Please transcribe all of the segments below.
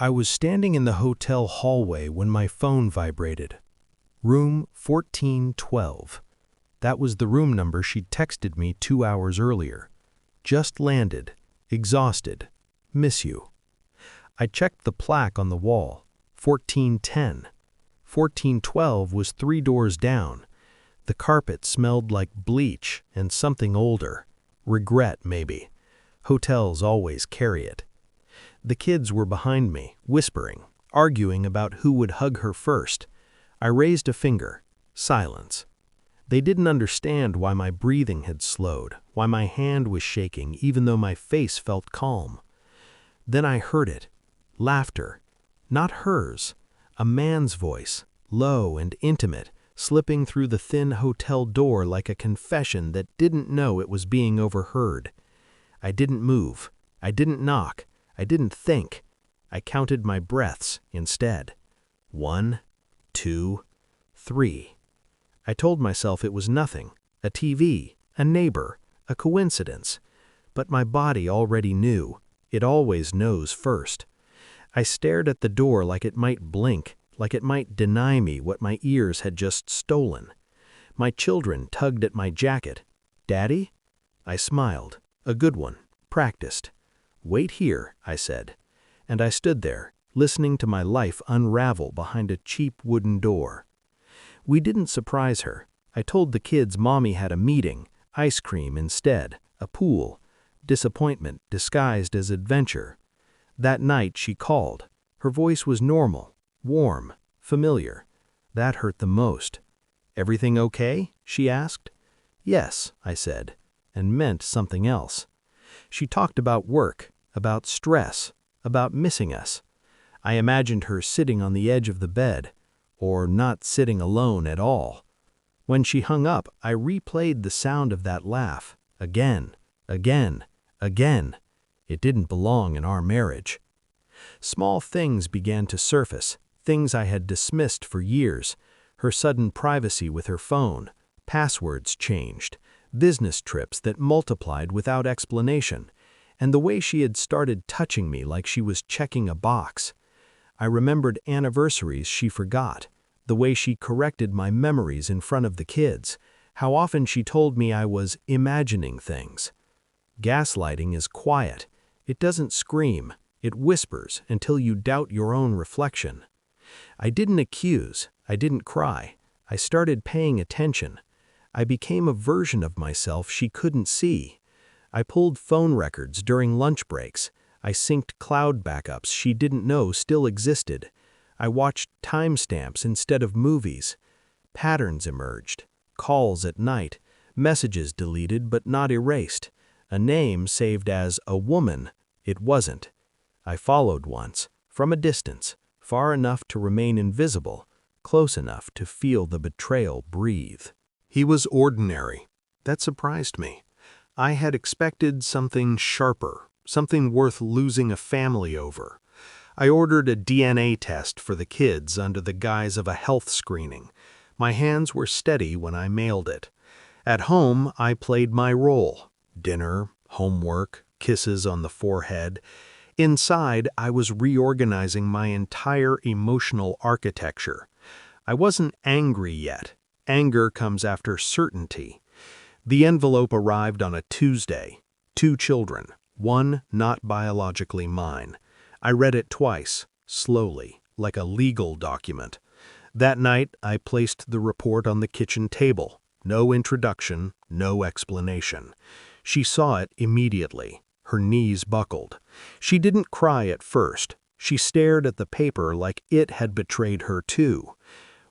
I was standing in the hotel hallway when my phone vibrated. Room 1412. That was the room number she'd texted me 2 hours earlier. Just landed. Exhausted. Miss you. I checked the plaque on the wall. 1410. 1412 was 3 doors down. The carpet smelled like bleach and something older. Regret, maybe. Hotels always carry it. The kids were behind me, whispering, arguing about who would hug her first. I raised a finger. Silence. They didn't understand why my breathing had slowed, why my hand was shaking even though my face felt calm. Then I heard it. Laughter. Not hers. A man's voice, low and intimate, slipping through the thin hotel door like a confession that didn't know it was being overheard. I didn't move. I didn't knock. I didn't think. I counted my breaths instead. 1, 2, 3. I told myself it was nothing, a TV, a neighbor, a coincidence. But my body already knew. It always knows first. I stared at the door like it might blink, like it might deny me what my ears had just stolen. My children tugged at my jacket. Daddy? I smiled. A good one. Practiced. Wait here, I said. And I stood there, listening to my life unravel behind a cheap wooden door. We didn't surprise her. I told the kids Mommy had a meeting, ice cream instead, a pool, disappointment disguised as adventure. That night she called. Her voice was normal, warm, familiar. That hurt the most. Everything okay? She asked. Yes, I said, and meant something else. She talked about work, about stress, about missing us. I imagined her sitting on the edge of the bed, or not sitting alone at all. When she hung up, I replayed the sound of that laugh, again, again, again. It didn't belong in our marriage. Small things began to surface, things I had dismissed for years. Her sudden privacy with her phone, passwords changed, business trips that multiplied without explanation, and the way she had started touching me like she was checking a box. I remembered anniversaries she forgot, the way she corrected my memories in front of the kids, how often she told me I was imagining things. Gaslighting is quiet. It doesn't scream. It whispers until you doubt your own reflection. I didn't accuse. I didn't cry. I started paying attention. I became a version of myself she couldn't see. I pulled phone records during lunch breaks. I synced cloud backups she didn't know still existed. I watched timestamps instead of movies. Patterns emerged. Calls at night. Messages deleted but not erased. A name saved as a woman. It wasn't. I followed once, from a distance, far enough to remain invisible, close enough to feel the betrayal breathe. He was ordinary. That surprised me. I had expected something sharper, something worth losing a family over. I ordered a DNA test for the kids under the guise of a health screening. My hands were steady when I mailed it. At home, I played my role. Dinner, homework, kisses on the forehead. Inside, I was reorganizing my entire emotional architecture. I wasn't angry yet. Anger comes after certainty. The envelope arrived on a Tuesday. 2 children, one not biologically mine. I read it twice, slowly, like a legal document. That night, I placed the report on the kitchen table. No introduction, no explanation. She saw it immediately. Her knees buckled. She didn't cry at first. She stared at the paper like it had betrayed her too.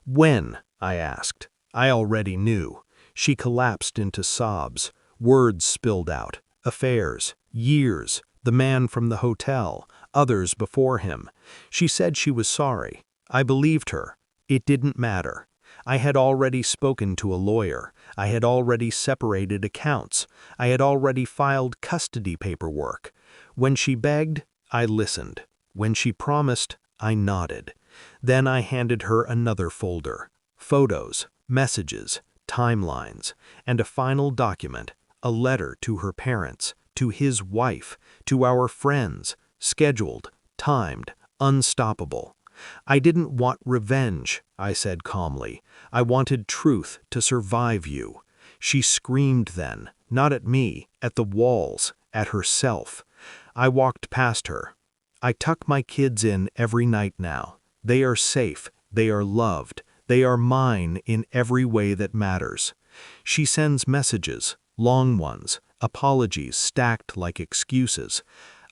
When? I asked. I already knew. She collapsed into sobs. Words spilled out. Affairs. Years. The man from the hotel. Others before him. She said she was sorry. I believed her. It didn't matter. I had already spoken to a lawyer. I had already separated accounts. I had already filed custody paperwork. When she begged, I listened. When she promised, I nodded. Then I handed her another folder. Photos, messages, timelines, and a final document, a letter to her parents, to his wife, to our friends, scheduled, timed, unstoppable. "I didn't want revenge," I said calmly. "I wanted truth to survive you." She screamed then, not at me, at the walls, at herself. I walked past her. "I tuck my kids in every night now. They are safe, they are loved, they are mine in every way that matters." She sends messages, long ones, apologies stacked like excuses.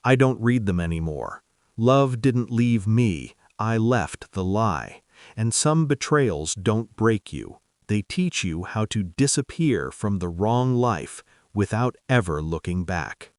I don't read them anymore. Love didn't leave me, I left the lie. And some betrayals don't break you. They teach you how to disappear from the wrong life without ever looking back.